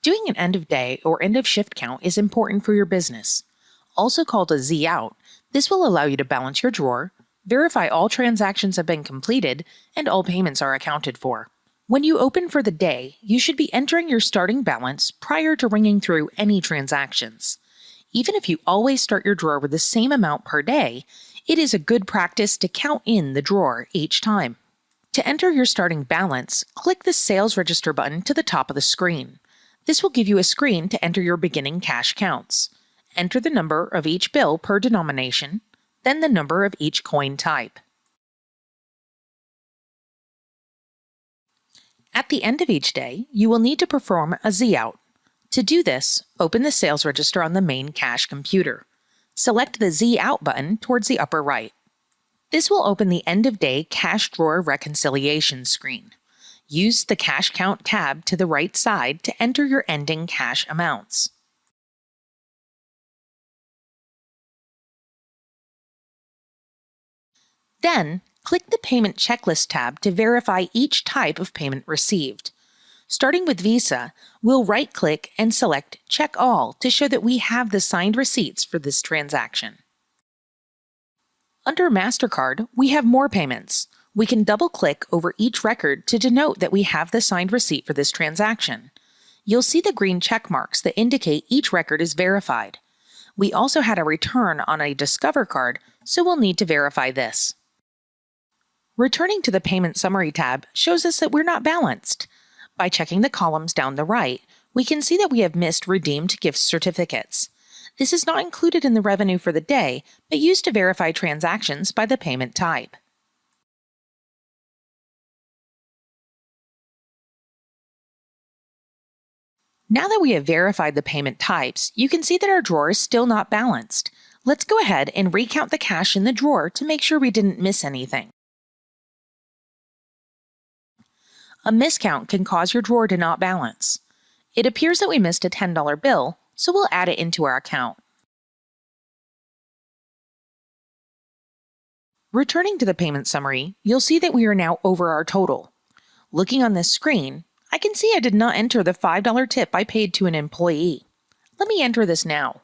Doing an end of day or end of shift count is important for your business. Also called a Z out, this will allow you to balance your drawer, verify all transactions have been completed, and all payments are accounted for. When you open for the day, you should be entering your starting balance prior to ringing through any transactions. Even if you always start your drawer with the same amount per day, it is a good practice to count in the drawer each time. To enter your starting balance, click the Sales Register button to the top of the screen. This will give you a screen to enter your beginning cash counts. Enter the number of each bill per denomination, then the number of each coin type. At the end of each day, you will need to perform a Z out. To do this, open the Sales Register on the main cash computer. Select the Z out button towards the upper right. This will open the End of Day Cash Drawer Reconciliation screen. Use the Cash Count tab to the right side to enter your ending cash amounts. Then, click the Payment Checklist tab to verify each type of payment received. Starting with Visa, we'll right-click and select Check All to show that we have the signed receipts for this transaction. Under MasterCard, we have more payments. We can double-click over each record to denote that we have the signed receipt for this transaction. You'll see the green check marks that indicate each record is verified. We also had a return on a Discover card, so we'll need to verify this. Returning to the Payment Summary tab shows us that we're not balanced. By checking the columns down the right, we can see that we have missed redeemed gift certificates. This is not included in the revenue for the day, but used to verify transactions by the payment type. Now that we have verified the payment types, you can see that our drawer is still not balanced. Let's go ahead and recount the cash in the drawer to make sure we didn't miss anything. A miscount can cause your drawer to not balance. It appears that we missed a $10 bill, so we'll add it into our account. Returning to the payment summary, you'll see that we are now over our total. Looking on this screen, I can see I did not enter the $5 tip I paid to an employee. Let me enter this now.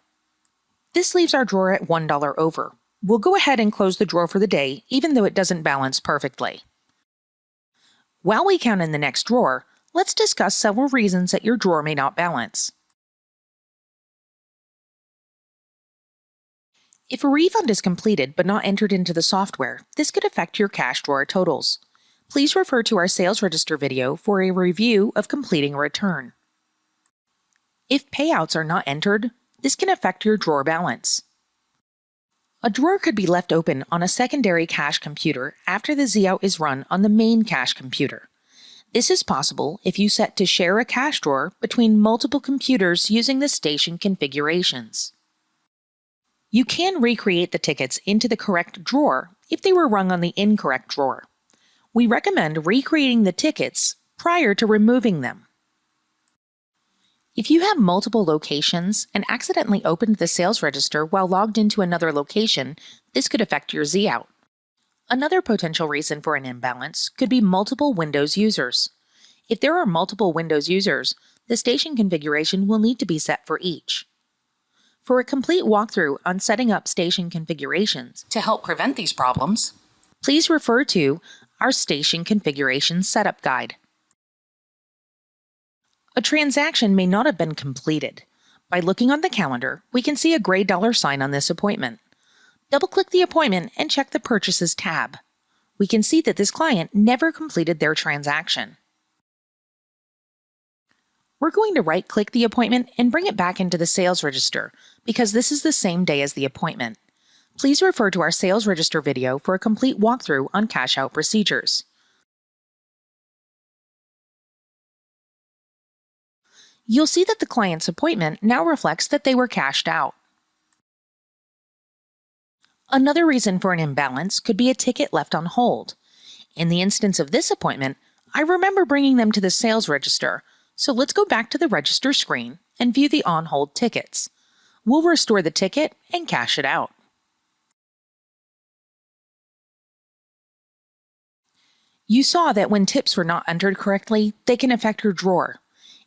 This leaves our drawer at $1 over. We'll go ahead and close the drawer for the day, even though it doesn't balance perfectly. While we count in the next drawer, let's discuss several reasons that your drawer may not balance. If a refund is completed but not entered into the software, this could affect your cash drawer totals. Please refer to our Sales Register video for a review of completing a return. If payouts are not entered, this can affect your drawer balance. A drawer could be left open on a secondary cash computer after the Z out is run on the main cash computer. This is possible if you set to share a cash drawer between multiple computers using the station configurations. You can recreate the tickets into the correct drawer if they were rung on the incorrect drawer. We recommend recreating the tickets prior to removing them. If you have multiple locations and accidentally opened the sales register while logged into another location, this could affect your Z out. Another potential reason for an imbalance could be multiple Windows users. If there are multiple Windows users, the station configuration will need to be set for each. For a complete walkthrough on setting up station configurations to help prevent these problems, please refer to our Station Configuration Setup Guide. A transaction may not have been completed. By looking on the calendar, we can see a gray $sign on this appointment. Double-click the appointment and check the Purchases tab. We can see that this client never completed their transaction. We're going to right-click the appointment and bring it back into the sales register because this is the same day as the appointment. Please refer to our Sales Register video for a complete walkthrough on cash-out procedures. You'll see that the client's appointment now reflects that they were cashed out. Another reason for an imbalance could be a ticket left on hold. In the instance of this appointment, I remember bringing them to the sales register, so let's go back to the register screen and view the on-hold tickets. We'll restore the ticket and cash it out. You saw that when tips were not entered correctly, they can affect your drawer.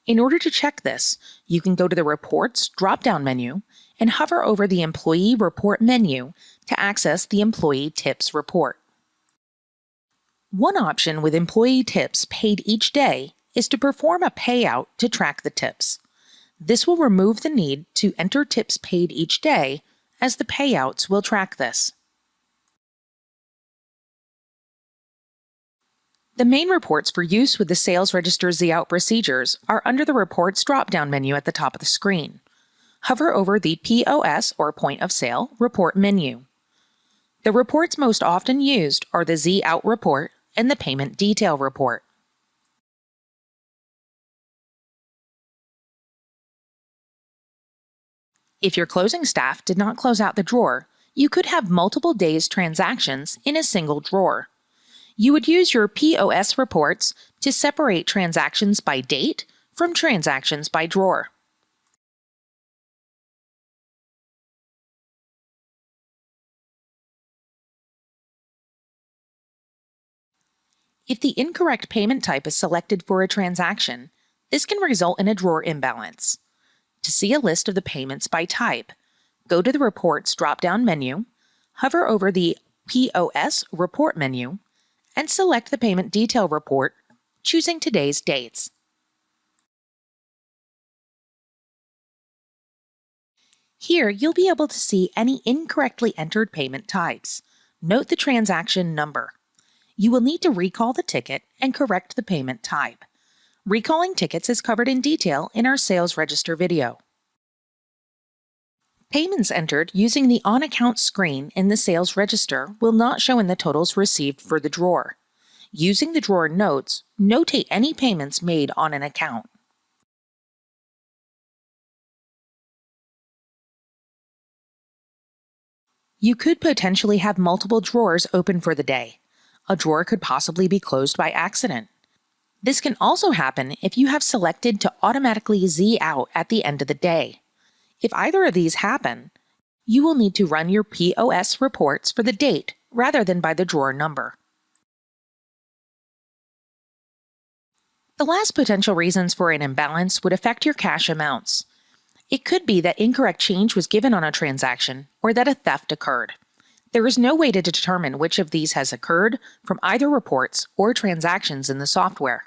In order to check this, you can go to the Reports drop-down menu and hover over the Employee Report menu to access the Employee Tips report. One option with employee tips paid each day is to perform a payout to track the tips. This will remove the need to enter tips paid each day, as the payouts will track this. The main reports for use with the Sales Register Z-Out procedures are under the Reports drop-down menu at the top of the screen. Hover over the POS or Point of Sale report menu. The reports most often used are the Z-Out report and the Payment Detail report. If your closing staff did not close out the drawer, you could have multiple days' transactions in a single drawer. You would use your POS reports to separate transactions by date from transactions by drawer. If the incorrect payment type is selected for a transaction, this can result in a drawer imbalance. To see a list of the payments by type, go to the Reports drop-down menu, hover over the POS report menu, and select the Payment Detail report, choosing today's dates. Here, you'll be able to see any incorrectly entered payment types. Note the transaction number. You will need to recall the ticket and correct the payment type. Recalling tickets is covered in detail in our Sales Register video. Payments entered using the On Account screen in the Sales Register will not show in the totals received for the drawer. Using the drawer notes, notate any payments made on an account. You could potentially have multiple drawers open for the day. A drawer could possibly be closed by accident. This can also happen if you have selected to automatically Z out at the end of the day. If either of these happen, you will need to run your POS reports for the date rather than by the drawer number. The last potential reasons for an imbalance would affect your cash amounts. It could be that incorrect change was given on a transaction or that a theft occurred. There is no way to determine which of these has occurred from either reports or transactions in the software.